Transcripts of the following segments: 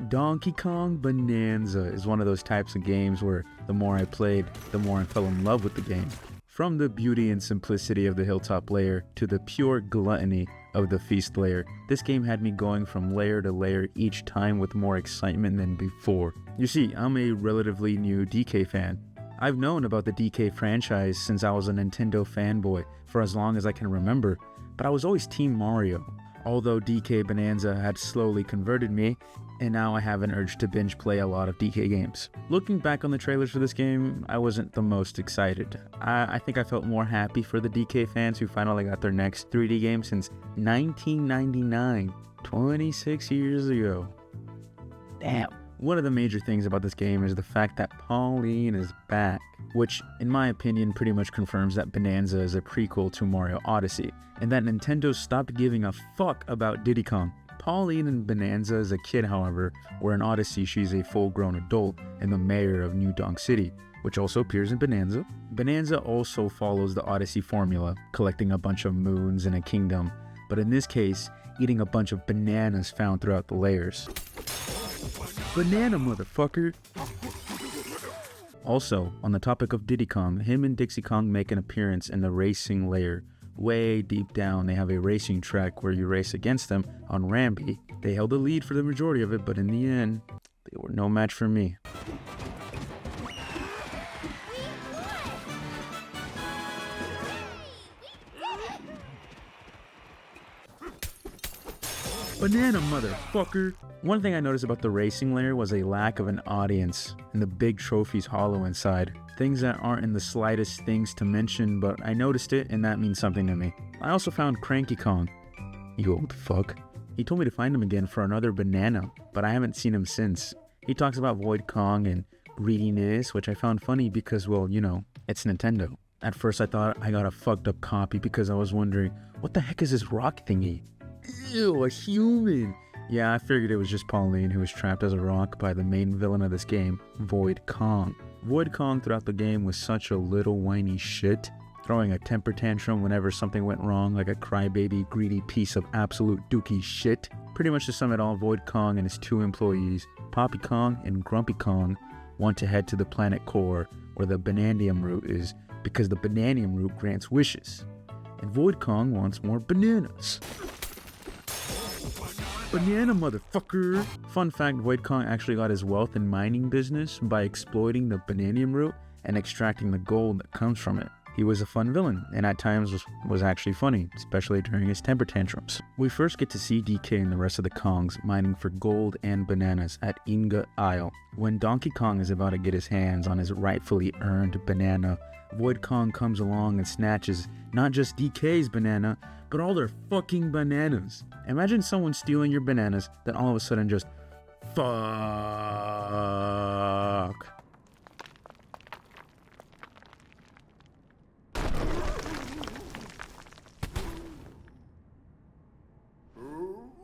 Donkey Kong Bonanza is one of those types of games where the more I played, the more I fell in love with the game. From the beauty and simplicity of the hilltop layer to the pure gluttony of the feast layer, this game had me going from layer to layer each time with more excitement than before. You see, I'm a relatively new DK fan. I've known about the DK franchise since I was a Nintendo fanboy for as long as I can remember, but I was always Team Mario. Although DK Bananza had slowly converted me, and now I have an urge to binge play a lot of DK games. Looking back on the trailers for this game, I wasn't the most excited. I think I felt more happy for the DK fans who finally got their next 3D game since 1999, 26 years ago. Damn. One of the major things about this game is the fact that Pauline is back, which in my opinion pretty much confirms that Bananza is a prequel to Mario Odyssey, and that Nintendo stopped giving a fuck about Diddy Kong. Pauline in Bananza is a kid, however, where in Odyssey she's a full-grown adult and the mayor of New Donk City, which also appears in Bananza. Bananza also follows the Odyssey formula, collecting a bunch of moons in a kingdom, but in this case, eating a bunch of bananas found throughout the layers. Banana, motherfucker! Also, on the topic of Diddy Kong, him and Dixie Kong make an appearance in the racing layer. Way deep down, they have a racing track where you race against them on Rambi. They held the lead for the majority of it, but in the end, they were no match for me. Banana, motherfucker! One thing I noticed about the racing layer was a lack of an audience, and the big trophies hollow inside. Things that aren't in the slightest things to mention, but I noticed it and that means something to me. I also found Cranky Kong. You old fuck. He told me to find him again for another banana, but I haven't seen him since. He talks about Void Kong and greediness, which I found funny because, well, you know, it's Nintendo. At first I thought I got a fucked up copy because I was wondering, what the heck is this rock thingy? Ew, a human! Yeah, I figured it was just Pauline who was trapped as a rock by the main villain of this game, Void Kong. Void Kong throughout the game was such a little whiny shit, throwing a temper tantrum whenever something went wrong like a crybaby greedy piece of absolute dookie shit. Pretty much to sum it all, Void Kong and his two employees, Poppy Kong and Grumpy Kong, want to head to the planet core where the Bananium root is because the Bananium root grants wishes. And Void Kong wants more bananas. Banana, motherfucker! Fun fact, Void Kong actually got his wealth in mining business by exploiting the Bananium root and extracting the gold that comes from it. He was a fun villain, and at times was actually funny, especially during his temper tantrums. We first get to see DK and the rest of the Kongs mining for gold and bananas at Ingot Isle. When Donkey Kong is about to get his hands on his rightfully earned banana, Void Kong comes along and snatches not just DK's banana, but all their fucking bananas. Imagine someone stealing your bananas, then all of a sudden just fuck.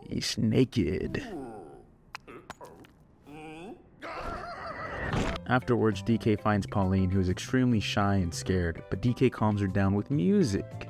He's naked. Afterwards, DK finds Pauline, who is extremely shy and scared, but DK calms her down with music.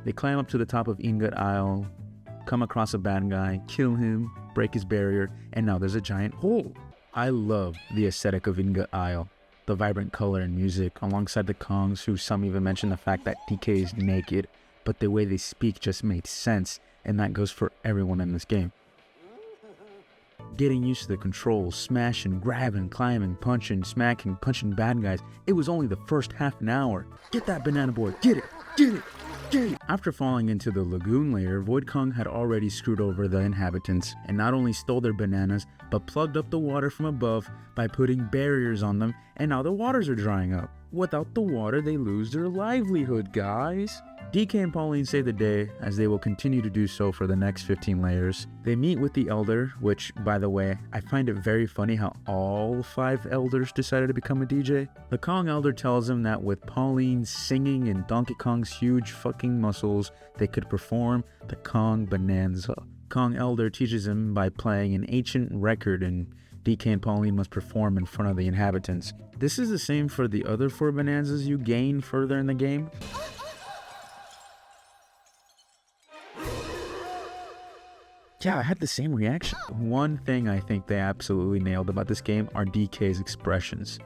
They climb up to the top of Ingot Isle, come across a bad guy, kill him, break his barrier, and now there's a giant hole. I love the aesthetic of Ingot Isle, the vibrant color and music, alongside the Kongs, who some even mention the fact that DK is naked, but the way they speak just made sense, and that goes for everyone in this game. getting used to the controls, smashing, grabbing, climbing, punching, smacking, punching bad guys. It was only the first half an hour. Get that banana boy, get it, get it, get it. After falling into the lagoon layer, Void Kong had already screwed over the inhabitants and not only stole their bananas, but plugged up the water from above by putting barriers on them, and now the waters are drying up. Without the water, they lose their livelihood, guys. DK and Pauline save the day, as they will continue to do so for the next 15 layers. They meet with the Elder, which, by the way, I find it very funny how all 5 Elders decided to become a DJ. The Kong Elder tells him that with Pauline singing and Donkey Kong's huge fucking muscles, they could perform the Kong Bananza. Kong Elder teaches him by playing an ancient record, and DK and Pauline must perform in front of the inhabitants. This is the same for the other 4 Bananzas you gain further in the game. Yeah, I had the same reaction. One thing I think they absolutely nailed about this game are DK's expressions.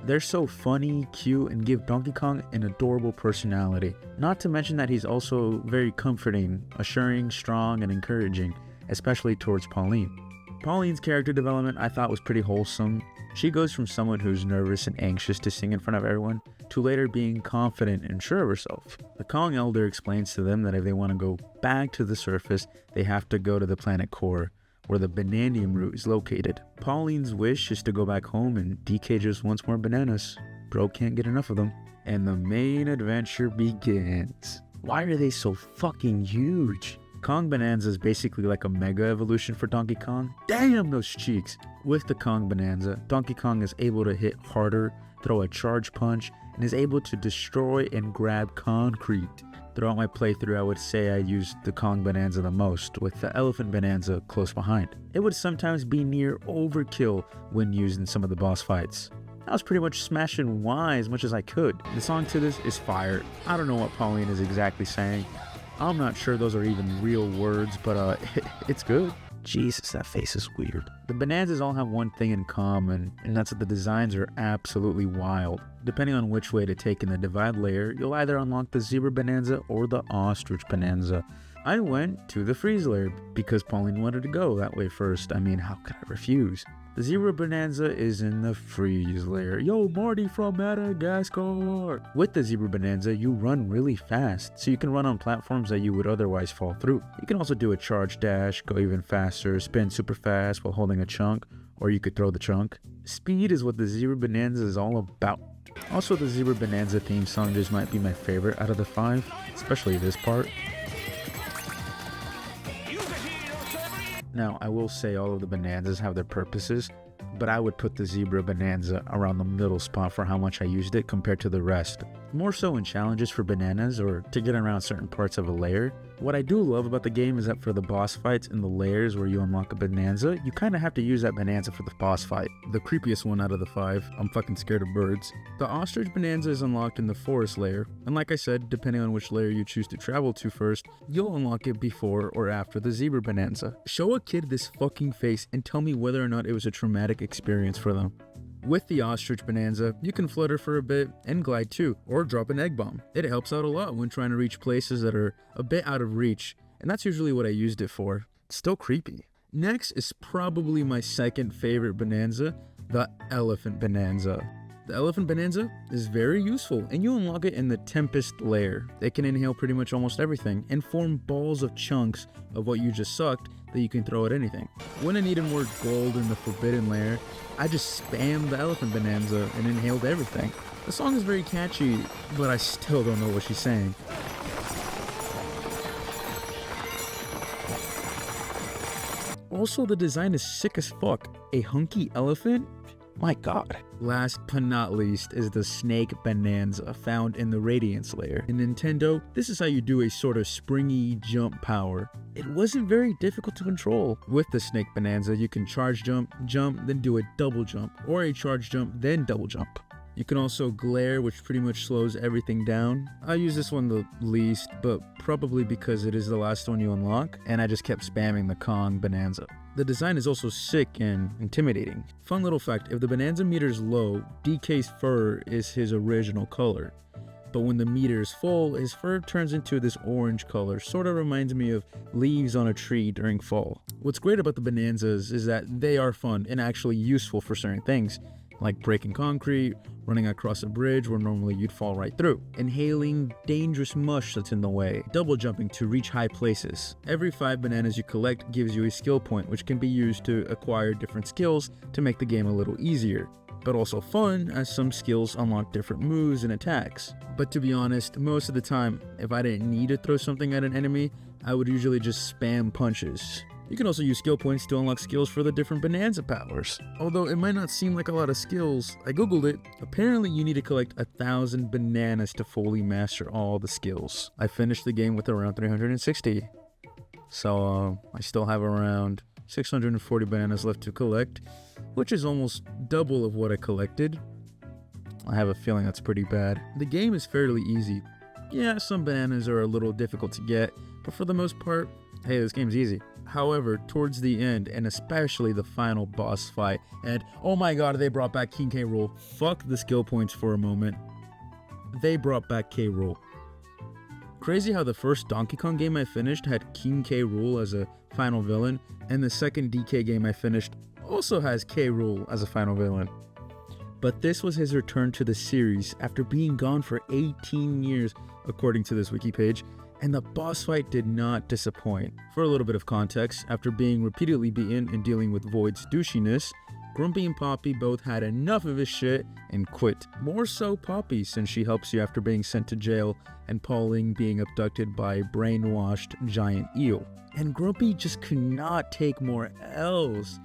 They're so funny, cute, and give Donkey Kong an adorable personality. Not to mention that he's also very comforting, assuring, strong, and encouraging, especially towards Pauline. Pauline's character development I thought was pretty wholesome. She goes from someone who's nervous and anxious to sing in front of everyone, to later being confident and sure of herself. The Kong Elder explains to them that if they want to go back to the surface, they have to go to the planet core, where the Bananium root is located. Pauline's wish is to go back home, and DK just wants more bananas. Bro can't get enough of them. And the main adventure begins. Why are they so fucking huge? Kong Bananza is basically like a mega evolution for Donkey Kong. Damn those cheeks! With the Kong Bananza, Donkey Kong is able to hit harder, throw a charge punch, and is able to destroy and grab concrete. Throughout my playthrough, I would say I used the Kong Bananza the most, with the Elephant Bananza close behind. It would sometimes be near overkill when used in some of the boss fights. I was pretty much smashing Y as much as I could. The song to this is fire. I don't know what Pauline is exactly saying. I'm not sure those are even real words, but it's good. Jesus, that face is weird. The Bananzas all have one thing in common, and that's that the designs are absolutely wild. Depending on which way to take in the divide layer, you'll either unlock the Zebra Bananza or the Ostrich Bananza. I went to the freeze layer because Pauline wanted to go that way first. I mean, how could I refuse? The Zebra Bananza is in the freeze layer. Yo, Marty from Madagascar! With the Zebra Bananza, you run really fast, so you can run on platforms that you would otherwise fall through. You can also do a charge dash, go even faster, spin super fast while holding a chunk, or you could throw the chunk. Speed is what the Zebra Bananza is all about. Also, the Zebra Bananza theme song just might be my favorite out of the 5, especially this part. Now, I will say all of the Bananzas have their purposes, but I would put the Zebra Bananza around the middle spot for how much I used it compared to the rest. More so in challenges for bananas or to get around certain parts of a layer. What I do love about the game is that for the boss fights in the layers where you unlock a Bananza, you kind of have to use that Bananza for the boss fight. The creepiest one out of the 5, I'm fucking scared of birds. The Ostrich Bananza is unlocked in the forest layer, and like I said, depending on which layer you choose to travel to first, you'll unlock it before or after the Zebra Bananza. Show a kid this fucking face and tell me whether or not it was a traumatic experience for them. With the Ostrich Bananza, you can flutter for a bit and glide too, or drop an egg bomb. It helps out a lot when trying to reach places that are a bit out of reach, and that's usually what I used it for. It's still creepy. Next is probably my second favorite Bananza, the Elephant Bananza. The Elephant Bananza is very useful, and you unlock it in the Tempest layer. It can inhale pretty much almost everything, and form balls of chunks of what you just sucked that you can throw at anything. When I needed more gold in the Forbidden layer, I just spammed the Elephant Bananza and inhaled everything. The song is very catchy, but I still don't know what she's saying. Also, the design is sick as fuck. A hunky elephant? My god. Last but not least is the Snake Bananza, found in the Radiance layer. In Nintendo, this is how you do a sort of springy jump power. It wasn't very difficult to control. With the Snake Bananza, you can charge jump, then do a double jump, or a charge jump, then double jump. You can also glare, which pretty much slows everything down. I use this one the least, but probably because it is the last one you unlock, and I just kept spamming the Kong Bananza. The design is also sick and intimidating. Fun little fact, if the Bananza meter is low, DK's fur is his original color. but when the meter is full, his fur turns into this orange color, sort of reminds me of leaves on a tree during fall. What's great about the Bananzas is that they are fun and actually useful for certain things, like breaking concrete, running across a bridge where normally you'd fall right through, inhaling dangerous mush that's in the way, double jumping to reach high places. Every 5 bananas you collect gives you a skill point, which can be used to acquire different skills to make the game a little easier, but also fun as some skills unlock different moves and attacks. But to be honest, most of the time, if I didn't need to throw something at an enemy, I would usually just spam punches. You can also use skill points to unlock skills for the different Bananza powers. Although it might not seem like a lot of skills, I googled it. Apparently you need to collect 1,000 bananas to fully master all the skills. I finished the game with around 360. So I still have around 640 bananas left to collect, which is almost double of what I collected. I have a feeling that's pretty bad. The game is fairly easy. Yeah, some bananas are a little difficult to get, but for the most part, hey, this game's easy. However, towards the end, and especially the final boss fight, and oh my god, they brought back King K. Rool. Fuck the skill points for a moment. They brought back K. Rool. Crazy how the first Donkey Kong game I finished had King K. Rool as a final villain, and the second DK game I finished also has K. Rool as a final villain. But this was his return to the series after being gone for 18 years, according to this wiki page, and the boss fight did not disappoint. For a little bit of context, after being repeatedly beaten and dealing with Void's douchiness, Grumpy and Poppy both had enough of his shit and quit. More so Poppy, since she helps you after being sent to jail and Pauline being abducted by a brainwashed giant eel. And Grumpy just could not take more L's.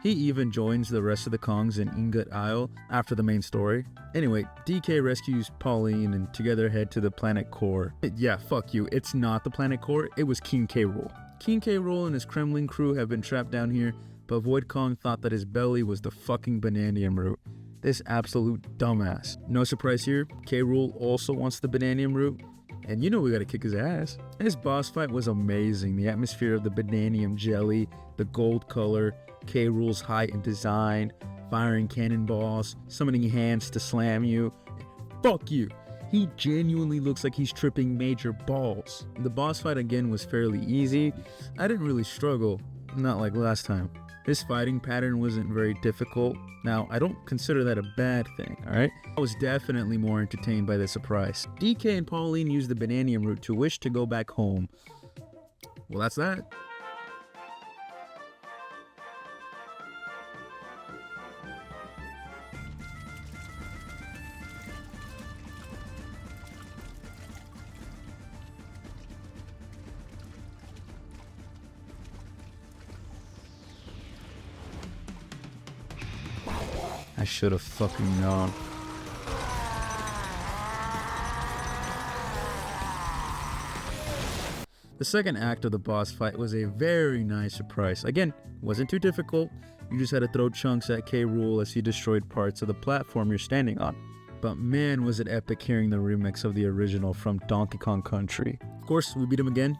He even joins the rest of the Kongs in Ingot Isle after the main story. Anyway, DK rescues Pauline and together head to the planet Core. Yeah, fuck you, it's not the planet Core, it was King K. Rool. King K. Rool and his Kremlin crew have been trapped down here, but Void Kong thought that his belly was the fucking Bananium root. This absolute dumbass. No surprise here, K. Rool also wants the Bananium root, and you know we gotta kick his ass. This boss fight was amazing. The atmosphere of the Bananium jelly, the gold color, K. Rool's height and design, firing cannonballs, summoning hands to slam you. Fuck you. He genuinely looks like he's tripping major balls. The boss fight again was fairly easy. I didn't really struggle, not like last time. His fighting pattern wasn't very difficult. Now, I don't consider that a bad thing, alright? I was definitely more entertained by the surprise. DK and Pauline used the Bananium route to wish to go back home. Well, that's that. I should have fucking known. The second act of the boss fight was a very nice surprise. Again, wasn't too difficult. You just had to throw chunks at K. Rool as he destroyed parts of the platform you're standing on. But man, was it epic hearing the remix of the original from Donkey Kong Country. Of course, we beat him again.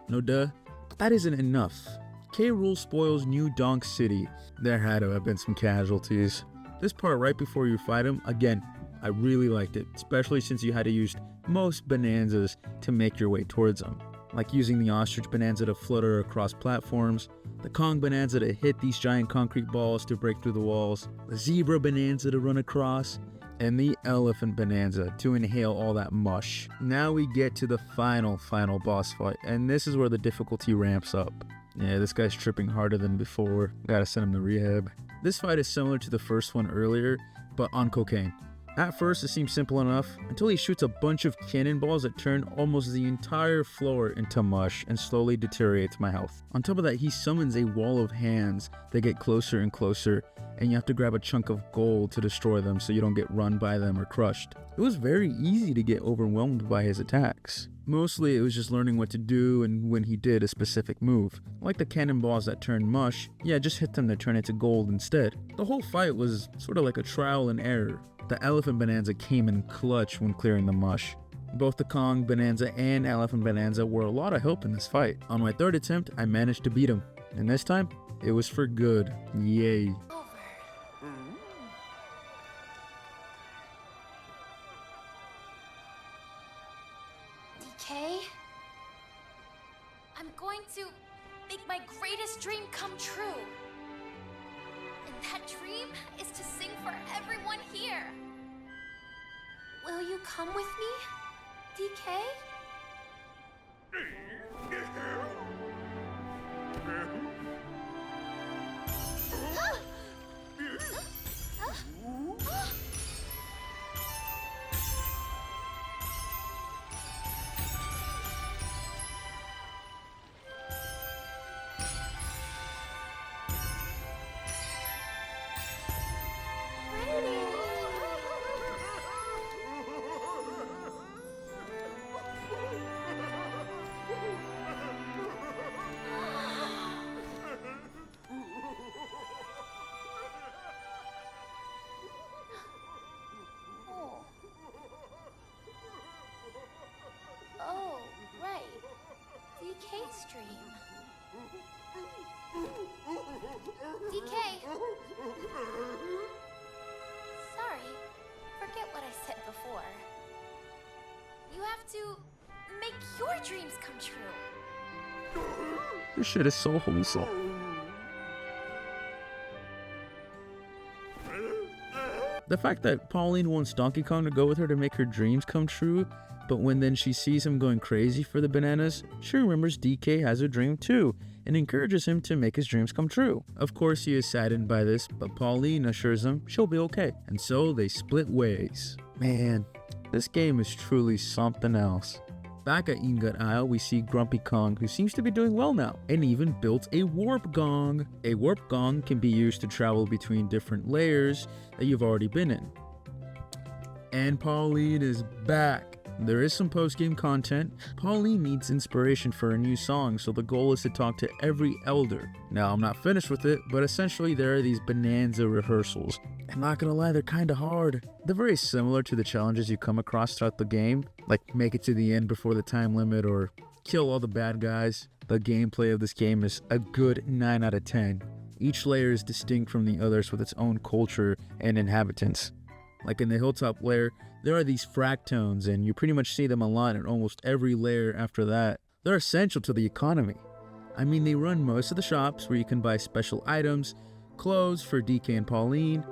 No duh. But that isn't enough. K. Rool spoils New Donk City. There had to have been some casualties. This part right before you fight him, again, I really liked it, especially since you had to use most Bananzas to make your way towards them. Like using the Ostrich Bananza to flutter across platforms, the Kong Bananza to hit these giant concrete balls to break through the walls, the Zebra Bananza to run across, and the Elephant Bananza to inhale all that mush. Now we get to the final boss fight, and this is where the difficulty ramps up. Yeah, this guy's tripping harder than before. Gotta send him to rehab. This fight is similar to the first one earlier, but on cocaine. At first it seems simple enough, until he shoots a bunch of cannonballs that turn almost the entire floor into mush and slowly deteriorates my health. On top of that, he summons a wall of hands that get closer and closer, and you have to grab a chunk of gold to destroy them so you don't get run by them or crushed. It was very easy to get overwhelmed by his attacks. Mostly it was just learning what to do and when he did a specific move. Like the cannonballs that turn mush, yeah, just hit them to turn into gold instead. The whole fight was sort of like a trial and error. The Elephant Bananza came in clutch when clearing the mush. Both the Kong Bananza and Elephant Bananza were a lot of help in this fight. On my third attempt, I managed to beat him. And this time, it was for good. Yay. for everyone here. Will you come with me, DK? Oh, right. DK's dream. DK! Sorry. Forget what I said before. You have to make your dreams come true. This shit is so wholesome. The fact that Pauline wants Donkey Kong to go with her to make her dreams come true, but when then she sees him going crazy for the bananas, she remembers DK has a dream too, and encourages him to make his dreams come true. Of course he is saddened by this, but Pauline assures him she'll be okay, and so they split ways. Man, this game is truly something else. Back at Ingot Isle, we see Grumpy Kong, who seems to be doing well now, and even built a warp gong. A warp gong can be used to travel between different layers that you've already been in. And Pauline is back. There is some post-game content. Pauline needs inspiration for a new song, so the goal is to talk to every elder. Now, I'm not finished with it, but essentially there are these Bananza rehearsals. I'm not gonna lie, they're kinda hard. They're very similar to the challenges you come across throughout the game, like make it to the end before the time limit or kill all the bad guys. The gameplay of this game is a good 9 out of 10. Each layer is distinct from the others with its own culture and inhabitants. Like in the hilltop layer, there are these fractones, and you pretty much see them a lot in almost every layer after that. They're essential to the economy. I mean, they run most of the shops where you can buy special items, clothes for DK and Pauline.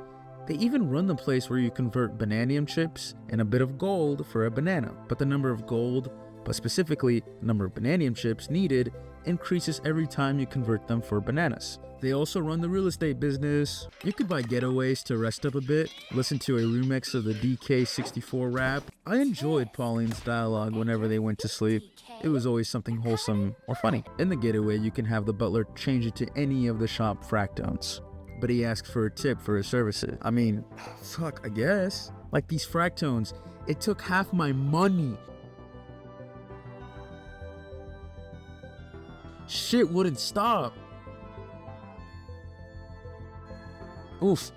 They even run the place where you convert bananium chips and a bit of gold for a banana. But the number of gold, but specifically the number of bananium chips needed, increases every time you convert them for bananas. They also run the real estate business. You could buy getaways to rest up a bit, listen to a remix of the DK64 rap. I enjoyed Pauline's dialogue whenever they went to sleep. It was always something wholesome or funny. In the getaway, you can have the butler change it to any of the shop fractones, but he asks for a tip for his services. I mean, fuck, I guess. Like these fractones, it took half my money. Shit wouldn't stop. Oof,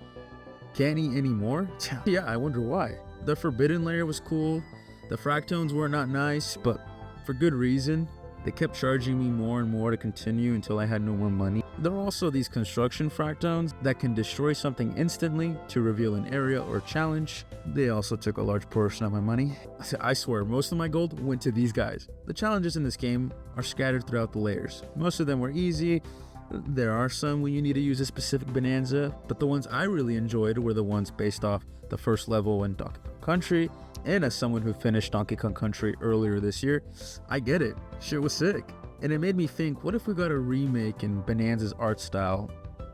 can't eat anymore? Yeah, I wonder why. The forbidden layer was cool. The fractones were not nice, but for good reason. They kept charging me more and more to continue until I had no more money. There are also these construction fractones that can destroy something instantly to reveal an area or challenge. They also took a large portion of my money. I swear, most of my gold went to these guys. The challenges in this game are scattered throughout the layers. Most of them were easy. There are some when you need to use a specific Bananza, but the ones I really enjoyed were the ones based off the first level in Donkey Kong Country. And as someone who finished Donkey Kong Country earlier this year, I get it. Shit was sick. And it made me think, what if we got a remake in Bananza's art style?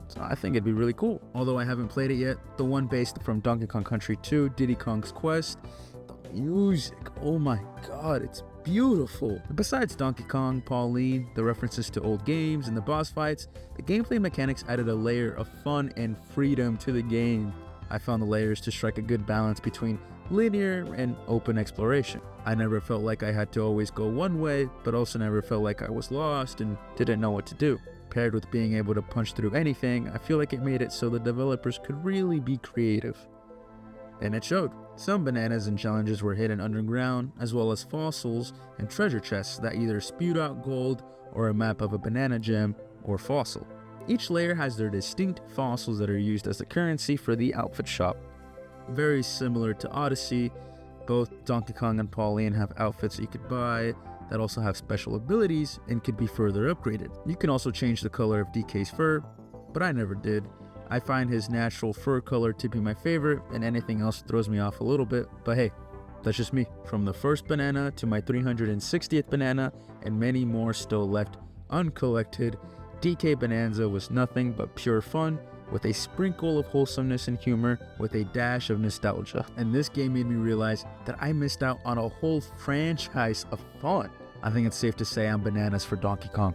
So I think it'd be really cool. Although I haven't played it yet, the one based from Donkey Kong Country 2, Diddy Kong's Quest, the music, oh my god, it's beautiful. Besides Donkey Kong, Pauline, the references to old games, and the boss fights, the gameplay mechanics added a layer of fun and freedom to the game. I found the layers to strike a good balance between linear and open exploration. I never felt like I had to always go one way, but also never felt like I was lost and didn't know what to do. Paired with being able to punch through anything, I feel like it made it so the developers could really be creative. And it showed. Some bananas and challenges were hidden underground, as well as fossils and treasure chests that either spewed out gold or a map of a banana gem or fossil. Each layer has their distinct fossils that are used as the currency for the outfit shop. Very similar to Odyssey, both Donkey Kong and Pauline have outfits you could buy that also have special abilities and could be further upgraded. You can also change the color of DK's fur, but I never did. I find his natural fur color to be my favorite, and anything else throws me off a little bit, but hey, that's just me. From the first banana to my 360th banana, and many more still left uncollected, DK Bananza was nothing but pure fun, with a sprinkle of wholesomeness and humor, with a dash of nostalgia. And this game made me realize that I missed out on a whole franchise of fun. I think it's safe to say I'm bananas for Donkey Kong.